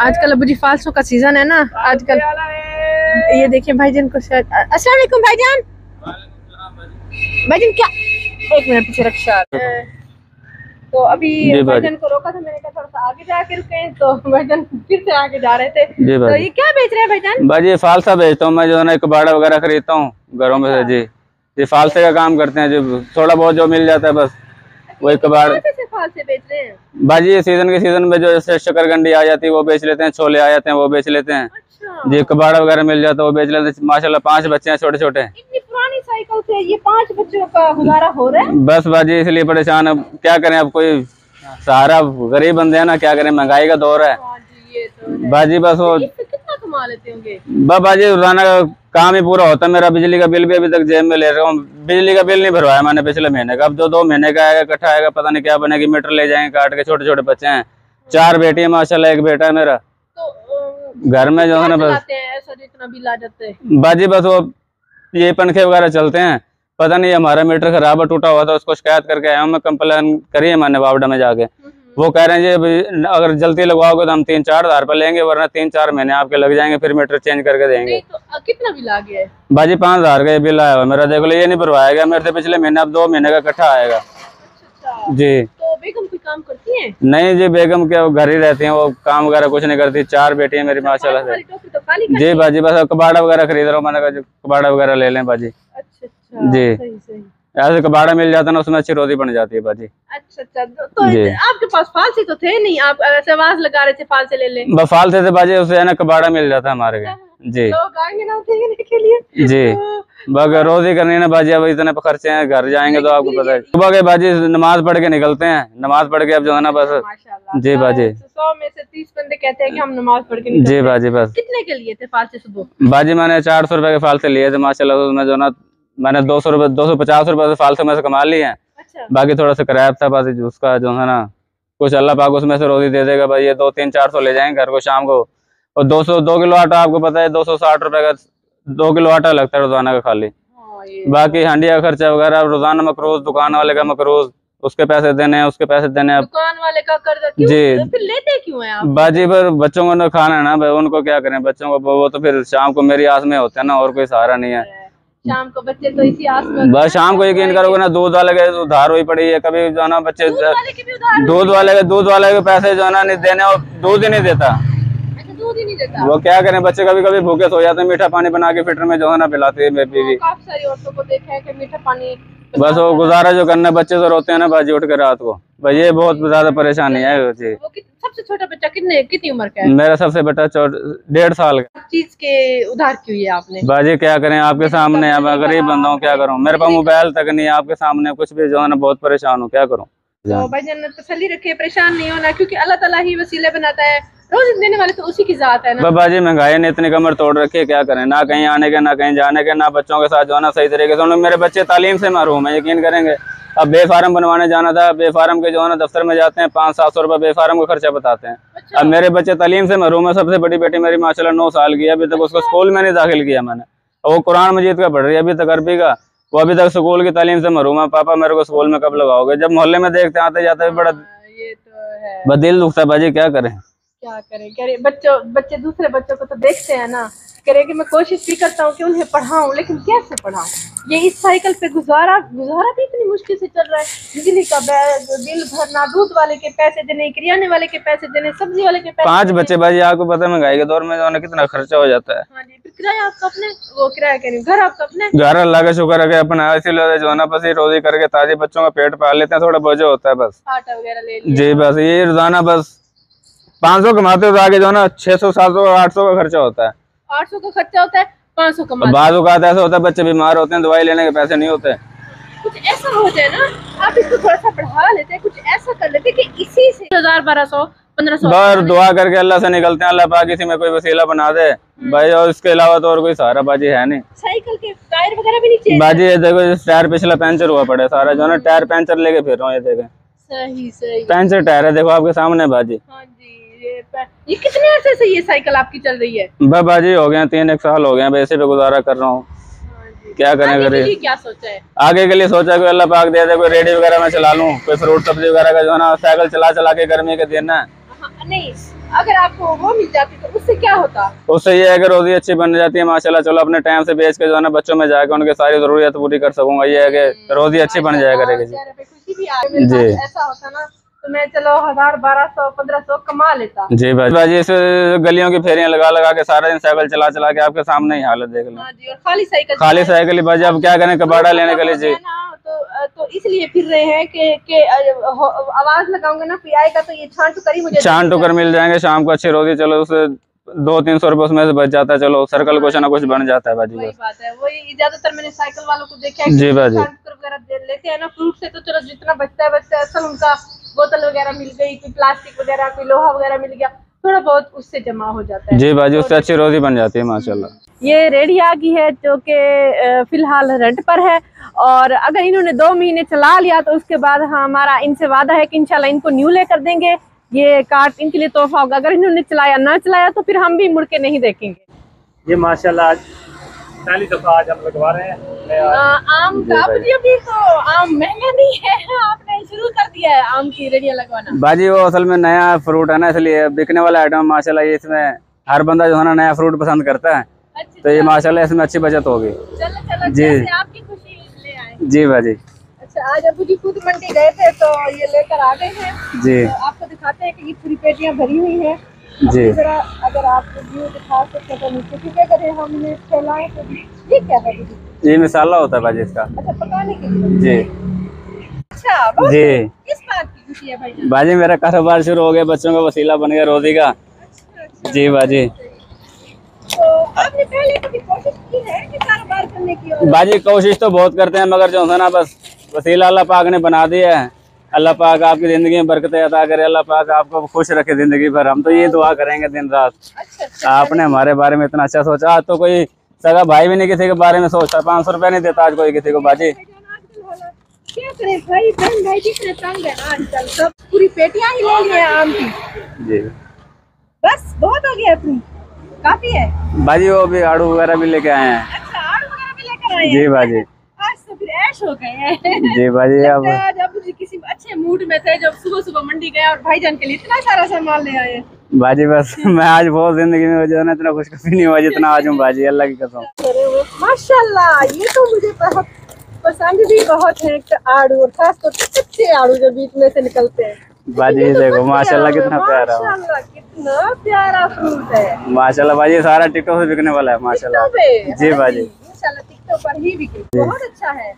आजकल अबू जी फालसों का सीजन है ना आजकल। ये देखिए भाईजान को शायद। अस्सलाम वालेकुम भाईजान। भाईजान क्या, एक मिनट पीछे रक्षा। तो अभी भाईजान को रोका था, मैंने कहा थोड़ा सा आगे जाके रुके, तो भाईजान फिर से आगे जा रहे थे। तो ये क्या बेच रहे हैं भाईजान? भाई ये फालसा बेचता हूँ मैं, जो है ना कबाड़ा वगैरह खरीदता हूँ घरों में से जी। ये फालसे का काम करते हैं, जो थोड़ा बहुत जो मिल जाता है बस वही कबाड़। फालसे बेच रहे हैं भाजी ये सीजन के सीजन में जो जैसे शकरकंडी आ जाती है वो बेच लेते हैं, छोले आ जाते हैं वो बेच लेते हैं। अच्छा। जी कबाड़ा वगैरह मिल जाता है वो बेच लेते हैं। माशाल्लाह 5 बच्चे हैं छोटे छोटे। इतनी पुरानी साइकिल से ये 5 बच्चों का गुजारा हो रहा है? बस बाजी इसलिए परेशान। अब क्या करें, अब कोई सहारा, गरीब बंदे हैं ना, क्या करें, महंगाई का दौर है बाजी। बस वो कितना कमा लेते होंगे? बाजी रोजाना का काम ही पूरा होता है मेरा। बिजली का बिल भी अभी तक जेब में ले रहा हूँ। बिजली का बिल नहीं भरवाया मैंने पिछले महीने का। अब जो 2 महीने का आएगा इकट्ठा आएगा, पता नहीं क्या बनेगी। मीटर ले जाएंगे काट के। छोटे छोटे बच्चे हैं, 4 बेटी है माशाल्लाह, 1 बेटा है मेरा। तो घर में जो है ना बस ऐसा इतना बिल आ जाता है बाजी। बस वो ये पंखे वगैरह चलते हैं। पता नहीं हमारा मीटर खराब है, टूटा हुआ था, उसको शिकायत करके आया हूँ मैं। कंप्लेन करी है मैंने वावडा में जाके। वो कह रहे हैं जी अगर जल्दी लगवाओगे तो हम 3-4 हज़ार रुपये लेंगे, वरना 3-4 महीने आपके लग जाएंगे, फिर मीटर चेंज करके देंगे। तो कितना बिल आ गया है? बाजी 5 हज़ार का बिल आया हुआ मेरा। देख लो ये नहीं भरवाया गया मेरे से पिछले महीने। अब 2 महीने का इकट्ठा आएगा। अच्छा। जी। तो बेगम कोई काम करती है? नहीं जी, बेगम क्या घर ही रहती हैं, वो काम वगैरह कुछ नहीं करती। 4 बेटी है मेरी माशाल्लाह से। जी बाजी बस कबाड़ा वगैरह खरीद रहा हूँ। मैंने कहा कबाड़ा वगैरह ले लें बाजी। अच्छा जी सही। ऐसे कबाड़ा मिल जाता है ना, उसमें अच्छी रोटी बन जाती है बाजी। अच्छा। तो आपके पास फालसे तो थे नहीं, आप ऐसे आवाज लगा रहे थे फालसे ले ले? फालसे थे बाजी, उससे है ना कबाड़ा मिल जाता है हमारे यहाँ। जी लोग आएंगे ना देखने के लिए। जी बाकी रोज ही करनी ना बाजी। अब इतने खर्चे हैं, घर जाएंगे तो आपको पता है। सुबह के बाजी नमाज पढ़ के निकलते हैं। नमाज पढ़ के अब जो है ना बस। जी बाजी 100 में से 30 बंदे कहते हैं कि हम नमाज पढ़ के निकलते हैं। जी बाजी बस। कितने के लिए थे फालसे सुबह? बाजी मैंने 400 रुपए के फालसे लिए थे माशाल्लाह। उसमें जो ना मैंने 250 रुपए से फालसे में से कमा लिए हैं। अच्छा। बाकी थोड़ा सा किराया था बाजी उसका, जो है ना कुछ अल्लाह पाक उसमें से रोजी दे देगा भाई। ये 2-3-400 ले जाएंगे घर को शाम को। और 2 किलो आटा आपको पता है 260 रुपए का 2 किलो आटा लगता है रोजाना का खाली। बाकी हांडिया खर्चा वगैरह रोजाना मकरूज, दुकान वाले का मकरूज, उसके पैसे देने हैं, उसके पैसे देने हैं। दुकान वाले का कर्जा क्यों? जी फिर लेते क्यों हैं आप? बाजी पर बच्चों को ना खाना है ना भाई, उनको क्या करें बच्चों को। वो तो फिर शाम को मेरी आस में होते हैं ना, और कोई सहारा नहीं है। शाम को बच्चे तो इसी आस में। बस शाम को यकीन करोगे ना, दूध वाले के उधार हुई पड़ी है। कभी जो है ना बच्चे दूध वाले के पैसे जो है ना नहीं देने, और दूध ही नहीं देता। दूध ही नहीं देता। वो क्या करें, बच्चे कभी कभी भूखे सो जाते हैं। मीठा पानी बना के फिल्टर में जो है ना पिलाती है मेरी बीवी। काफी सारी औरतों को देखा है कि मीठा पानी। बस वो गुजारा जो करना, बच्चे तो रोते हैं ना बाजी उठ के रात को भाई। ये बहुत ज्यादा परेशानी है जी। सबसे छोटा बच्चा कितनी उम्र का है? मेरा सबसे बड़ा 1.5 साल का। चीज के उधार क्यों है आपने? बाजी क्या करें, आपके सामने अब गरीब बंदा हूँ, क्या करूँ। मेरे पास मोबाइल तक नहीं है, आपके सामने कुछ भी जो है ना बहुत परेशान हूँ, क्या करूँ। तो भाईजान तसल्ली रखिए, परेशान नहीं होना, क्योंकि अल्लाह ताला ही वसीले बनाता है। रोज देने वाले तो उसी की जात है ना। बाजी महंगाई ने इतनी कमर तोड़ रखी है, क्या करें। ना कहीं आने के, ना कहीं जाने के, ना बच्चों के साथ जो है ना सही तरीके से। मेरे बच्चे तालीम से महरूम है, यकीन करेंगे। अब बेफारम बनवाने जाना था, बेफारम के जो है ना दफ्तर में जाते हैं, 500-700 रुपए बेफारम का खर्चा बताते हैं। अच्छा। अब मेरे बच्चे तालीम से महरूम है। सबसे बड़ी बेटी मेरी माशाल्लाह 9 साल की है, अभी तक उसको स्कूल में नहीं दाखिल किया मैंने। और वो कुरान मजीद का पढ़ रही है अभी तक, अरबी का। वो अभी तक स्कूल की तालीम से महरूम है। पापा मेरे को स्कूल में कब लगाओगे? जब मोहल्ले में देखते आते जाते बड़ा ये तो है, बस दिल दुखता है बाजी, क्या करें। कह रहे बच्चे दूसरे बच्चों को तो देखते हैं ना, कह रहे कि मैं कोशिश भी करता हूँ कि उन्हें पढ़ाऊं, लेकिन कैसे पढ़ाऊं? ये इस साइकिल पे गुजारा भी इतनी मुश्किल से चल रहा है। बिजली का बिल भरना, दूध वाले के पैसे देने, किराने वाले के पैसे देने, सब्जी वाले के पैसे। 5 बच्चे भाई, आपको पता है महंगाई के दौर में जो है कितना खर्चा हो जाता है। हाँ जी। फिर किराया आपका अपने, वो किराया कह रही घर आपका अपने? घर अल्लाह का शुक्र है अपना, इसीलिए जो है ना बस ये रोजी करके ताजे बच्चों का पेट पाल लेते हैं। थोड़ा बोझ होता है बस, आटा वगैरह ले लिया। जी बस ये रोजाना बस 500 कमाते हो तो आगे जो है ना 600, 700, 800 का खर्चा होता है। 800 का खर्चा होता है, 500 कमाते। बाजू का ऐसा होता है बच्चे बीमार होते हैं, दवाई लेने के पैसे नहीं होते। कुछ ऐसा हो जाए ना, आप इसको थोड़ा सा बढ़ा लेते हैं, कुछ ऐसा कर लेते कि इसी से 1000, 1200, 1500 बार दुआ करके अल्लाह से निकलते हैं। अल्लाह पाक इसी में कोई वसीला बना दे भाई, और इसके अलावा तो और कोई सहारा बाजी है नहीं। साइकिल के टायर वगैरह भी नहीं चाहिए बाजी ये देखो, टायर पिछला पंचर हुआ पड़ा है सारा, जो है ना टायर पंचर लेके फिर रहा हूँ। ये देखे सही पंचर टायर है, देखो आपके सामने बाजी। हाँ जी। ये कितने अरसे से ये साइकिल आपकी चल रही है? बाजी हो गए 3-1 साल हो गए, वैसे पे गुजारा कर रहा हूँ, क्या करें। क्या सोचा है आगे के लिए? सोचा कोई अल्लाह पाक दे दे, कोई रेडी वगैरह में चला लूं, कोई फ्रूट सब्जी वगैरह का जो है ना साइकिल चला के गर्मी के दिन है। नहीं, अगर आपको वो मिल जाती तो उससे क्या होता? उससे ये है कि रोजी अच्छी बन जाती है माशाल्लाह। चलो अपने टाइम से बेच के जो है ना बच्चों में जाकर उनके सारी जरूरियात पूरी कर सकूंगा। ये है कि रोजी अच्छी बन जाया करेगी जी। चेहरे पे खुशी भी आ रही है। मेरे पास ऐसा होता ना तो मैं चलो 1000, 1200, 1500 कमा लेता। जी भाजी, इस गलियों की फेरियां लगा लगा के सारा दिन साइकिल चला चला के आपके सामने ही हालत देख लो। हाँ जी, और खाली साइकिल ही भाजी। अब क्या करें, कबाड़ा लेने के लिए जी। तो इसलिए फिर रहे हैं कि आवाज लगाऊंगा ना पियाई का तो ये छान टुकर ही मुझे छान टुकर मिल जाएंगे शाम को अच्छी रोजी। चलो उसे 200-300 रुपए उसमें से बच जाता है। चलो सर्कल कुछ ना कुछ बन जाता है बाजी। वही बात है, वही ज्यादातर मैंने साइकिल वालों को देखा है जी बाजी। वगैरह लेते हैं ना फ्रूट से, तो चलो जितना बचता है असल उनका बोतल वगैरह मिल गई, कोई प्लास्टिक वगैरह, कोई लोहा वगैरह मिल गया, थोड़ा बहुत उससे जमा हो जाता है जी बाजी, उससे अच्छी रोजी बन जाती है माशाल्लाह। ये रेडी आ गई है जो कि फिलहाल रेंट पर है, और अगर इन्होंने 2 महीने चला लिया तो उसके बाद हमारा इनसे वादा है कि इंशाल्लाह इनको न्यू लेकर देंगे। ये कार्ड इनके लिए तोहफा होगा। अगर इन्होंने चलाया ना चलाया तो फिर हम भी मुड़ के नहीं देखेंगे। ये माशाल्लाह आज पहली दफा आज हम लगवा रहे हैं आम का। अभी तो आम महंगा नहीं है, आपने शुरू कर दिया है आम की रेडियां लगवाना। बाजी वो असल में नया फ्रूट है ना, इसलिए बिकने वाला आइटम माशाल्लाह। ये इसमें हर बंदा जो है ना नया फ्रूट पसंद करता है। अच्छा, तो ये माशाल्लाह इसमें अच्छी बचत होगी। चलो जी। जैसे आपकी खुशी ले आए। जी बाजी। अच्छा, आज अबू जी खुद मंडी गए थे तो ये लेकर आ गए हैं जी। तो आपको दिखाते हैं कि ये पूरी पेटियां भरी हुई हैं जी। जरा अगर आप व्यू दिखा सकते तो नीचे, क्योंकि अगर हम इन्हें फैलाएं तो ये क्या है दीदी? ये मिसाला होता है बाजी इसका। अच्छा, पकाने के लिए। जी। अच्छा, बहुत जी। किस बात की खुशी है भाई? बाजी मेरा कारोबार शुरू हो गया, बच्चों का वसीला बन गया रोजी का। अच्छा, जी बाजी। तो आपने पहले कभी कोशिश की है कि कारोबार करने की? और बाजी कोशिश तो बहुत करते हैं, मगर जो है ना बस वसीला अल्लाह पाक ने बना दिया है। अल्लाह पाक आपकी जिंदगी में बरकतें अता करे, अल्लाह पाक आपको खुश रखे जिंदगी भर। हम तो ये दुआ करेंगे दिन रात। अच्छा, आपने हमारे बारे में इतना अच्छा सोचा। आज तो कोई सगा भाई भी नहीं किसी के बारे में सोचता। 500 रुपया नहीं देता आज कोई किसी को बाजी। क्या करें भाई, बहन भाई कितने तंग है आजकल, सब पूरी पेटियां ही ले लिए आम की। जी। बस बहुत हो गया अपनी, काफी है बाजी। वो भी आड़ू वगैरह भी लेके आए हैं। अच्छा, आड़ू वगैरह भी लेकर आए हैं। जी बाजी। आज तो फिर ऐश हो गए हैं। जी बाजी। अब आज अबू जी किसी अच्छे मूड में थे जब सुबह सुबह मंडी गए और भाईजान के लिए इतना सारा सामान ले आए। बाजी बस मैं आज बहुत जिंदगी में जो है ना इतना खुश कभी नहीं हुआ जितना आज हूँ बाजी, अल्लाह की कसम। माशाल्लाह, ये तो मुझे बहुत पसंद भी बहुत है आड़ू, और खास तौर पे कच्चे आड़ू जो बीच में से निकलते हैं। बाजी ये तो देखो कच्चे माशाल्लाह आड़ू है, कितना प्यारा। माशाल्लाह कितना प्यारा फ्रूट है माशाल्लाह बाजी, सारा टिकटॉक से बिकने वाला है माशाल्लाह। जी बाजी। इंशाल्लाह टिकटॉक पर ही बिके। बहुत अच्छा है,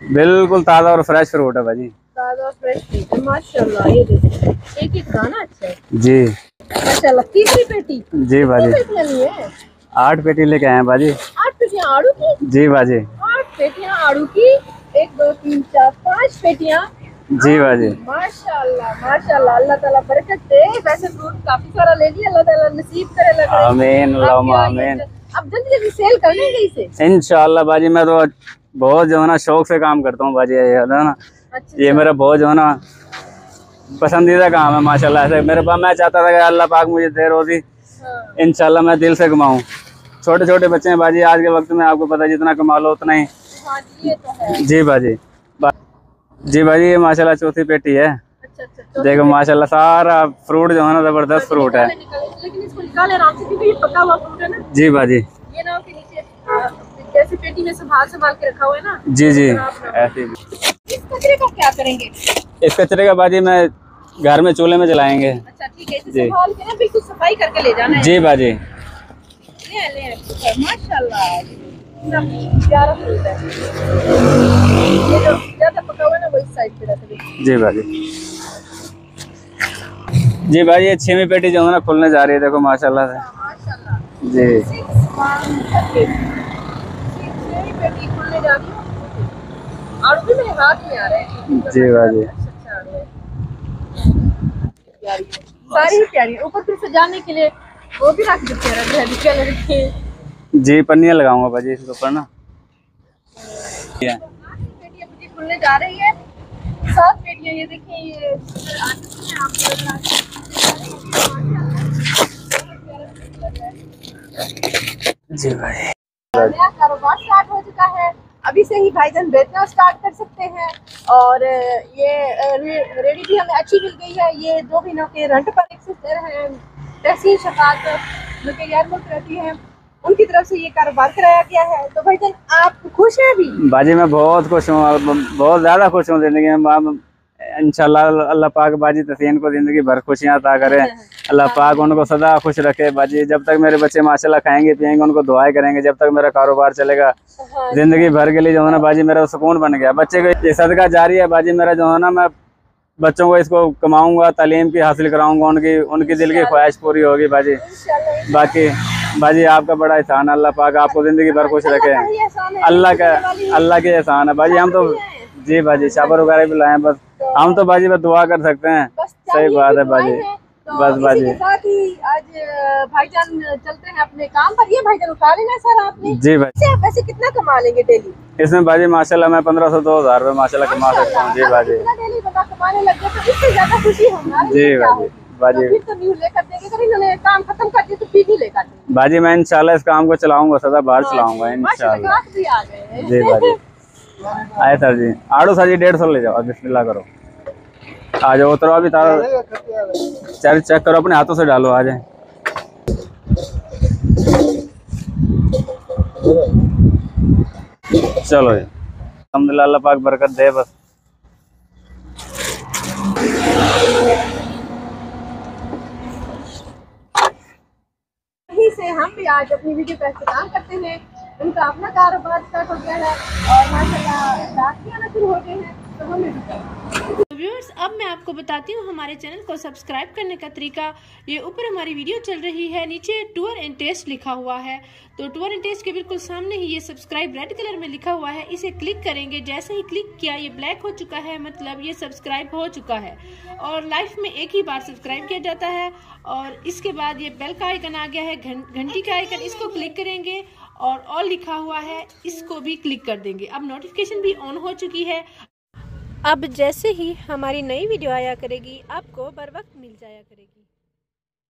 बिल्कुल ताज़ा और फ्रेश फ्रूट है बाजी। ताजा फ्रेश फ्रूट है माशाल्लाह। ये देखो एक एक दाना अच्छा है जी। माशाल्लाह। तीसरी पेटी जी बाजी। कितनी लिए है? 8 पेटी लेके आए हैं बाजी। 8 पेटियां आड़ू की? जी बाजी। 8 पेटियां आड़ू की। 1 2 3 4 5 पेटियां। जी बाजी। माशाल्लाह माशाल्लाह, अल्लाह ताला बरकत दे। वैसे फ्रूट काफी सारा ले लिया, अल्लाह ताला नसीब करे लगे। आमीन अल्लाहुम्मा आमीन। अब जल्दी जल्दी सेल कर लेंगे इसे इंशाल्लाह बाजी। मैं तो बहुत जो है ना शौक से काम करता हूँ बाजी, ये है ना। अच्छा, ये मेरा बहुत जो है ना पसंदीदा काम है माशाल्लाह। ऐसे मेरे पास मैं चाहता था कि अल्लाह पाक मुझे दे रोजी, हाँ। इंशाल्लाह मैं दिल से कमाऊँ। छोटे छोटे बच्चे हैं बाजी, आज के वक्त में आपको पता है जितना कमा लो उतना ही। हाँ जी, ये तो है। जी बाजी। जी बाजी, ये माशाल्लाह चौथी पेटी है। अच्छा अच्छा, देखो माशाल्लाह सारा फ्रूट जो है ना जबरदस्त फ्रूट है। लेकिन इसको निकाले आराम से क्योंकि ये पका हुआ फ्रूट है ना। जी बाजी। ये ना के नीचे जैसे पेटी में संभाल संभाल के रखा हुआ है ना। जी जी ऐसे। ऐसे। इस कचरे का क्या करेंगे? इस कचरे का बाजी मैं घर में चूल्हे में जलाएंगे। अच्छा ठीक है, इसे संभाल के ना बिल्कुल सफाई करके ले जाना है। जी बाजी। ले माशाल्लाह, कितना प्यारा फ्रूट है। ये जो ज्यादा पका हुआ है ना वो इस साइड पे रख दे। जी बाजी। जी भाई, ये 6वीं पेटी जो है ना खुलने जा रही है, देखो माशाल्लाह से। माशाल्लाह जी। 6वीं पेटी खुलने जा रही है। आड़ू भी मेरे हाथ में आ रहे हैं। जी बाजी। अच्छा आड़ू है, सारी ही प्यारी है। ऊपर फिर सजाने के लिए वो भी रख देते हैं, रेड कलर के। जी पन्नियाँ लगाऊंगा भाजी इसके ऊपर ना। पेटियां मुझे खुलने जा रही है। 7 पेटियां, ये देखिए ये जी भाई। नया कारोबार स्टार्ट हो चुका है। अभी से ही भाईजान बेचना स्टार्ट कर सकते हैं। और ये रेडी भी हमें अच्छी मिल गई है। ये 2 महीनों के रेंट पर एक सिस्टर हैं तहसीन शफात जो कि एयरपोर्ट रहती है, उनकी तरफ से ये कारोबार कराया गया है। तो भाईजान आप खुश हैं अभी? बाजी मैं बहुत खुश हूँ, बहुत ज़्यादा खुश हूँ जिंदगी में। इंशाल्लाह अल्लाह पाक बाजी तसीन को जिंदगी भर खुशियाँ अता करे। अल्लाह पाक उनको सदा खुश रखे बाजी। जब तक मेरे बच्चे माशाल्लाह खाएंगे पिएंगे उनको दुआएं करेंगे, जब तक मेरा कारोबार चलेगा जिंदगी भर के लिए जो है ना बाजी मेरा सुकून बन गया। बच्चे को ये सदका जारी है बाजी मेरा, जो है ना मैं बच्चों को इसको कमाऊंगा, तालीम की हासिल कराऊंगा, उनकी दिल की ख्वाहिश पूरी होगी बाजी। बाकी बाजी आपका बड़ा एहसान है, अल्लाह पाक आपको जिंदगी भर खुश रखे। अल्लाह के एहसान है बाजी। हम तो जी बाजी शाबर वगैरह भी लाए, बस हम तो बाजी बस दुआ कर सकते हैं। सही बात है बाजी। बस बाजी के साथ ही आज भाईजान चलते हैं अपने काम पर। ये भाईजान उठा लेना सर आपने। जी भाई। आप वैसे कितना कमा लेंगे डेली? इसमें बाजी माशाल्लाह मैं 1500-2000 रुपये माशाल्लाह कमा सकता हूँ। जी बाजी। डेली बंदा कमाने लग गया तो इससे ज्यादा खुशी हमारी जी बाजी। बाजी फिर तो न्यू लेकर देंगे, अगर इन्होंने काम खत्म कर दिया तो फिर भी लेकर देंगे। बाजी मैं इंशाल्लाह इस काम को चलाऊंगा, सदा बाहर चलाऊंगा इंशाल्लाह। भी आ गए जी बाजी। आए सर जी, आड़ो सर जी 150 ले जाओ, बिस्मिल्लाह करो। आ जाओ उतरो, अभी तारा चेक करो, अपने हाथों से डालो, आ जाए। चलो जी, अल्हम्दुलिल्लाह अल्लाह पाक बरकत दे बस। यहीं से हम भी आज अपनी वीडियो का इख्तिताम करते हैं। उनका अपना कारोबार स्टार्ट हो गया है और माशाल्लाह ग्राहक आना शुरू हो गए हैं, तो हमें भी। व्यूअर्स, अब मैं आपको बताती हूँ हमारे चैनल को सब्सक्राइब करने का तरीका। ये ऊपर हमारी वीडियो चल रही है, नीचे टूर एंड टेस्ट लिखा हुआ है, तो टूर एंड टेस्ट के बिल्कुल सामने ही ये सब्सक्राइब रेड कलर में लिखा हुआ है, इसे क्लिक करेंगे। जैसे ही क्लिक किया ये ब्लैक हो चुका है, मतलब ये सब्सक्राइब हो चुका है। और लाइफ में एक ही बार सब्सक्राइब किया जाता है। और इसके बाद ये बेल का आइकन आ गया है, घंटी का आइकन, इसको क्लिक करेंगे और ऑल लिखा हुआ है, इसको भी क्लिक कर देंगे। अब नोटिफिकेशन भी ऑन हो चुकी है। अब जैसे ही हमारी नई वीडियो आया करेगी आपको बर वक्त मिल जाया करेगी।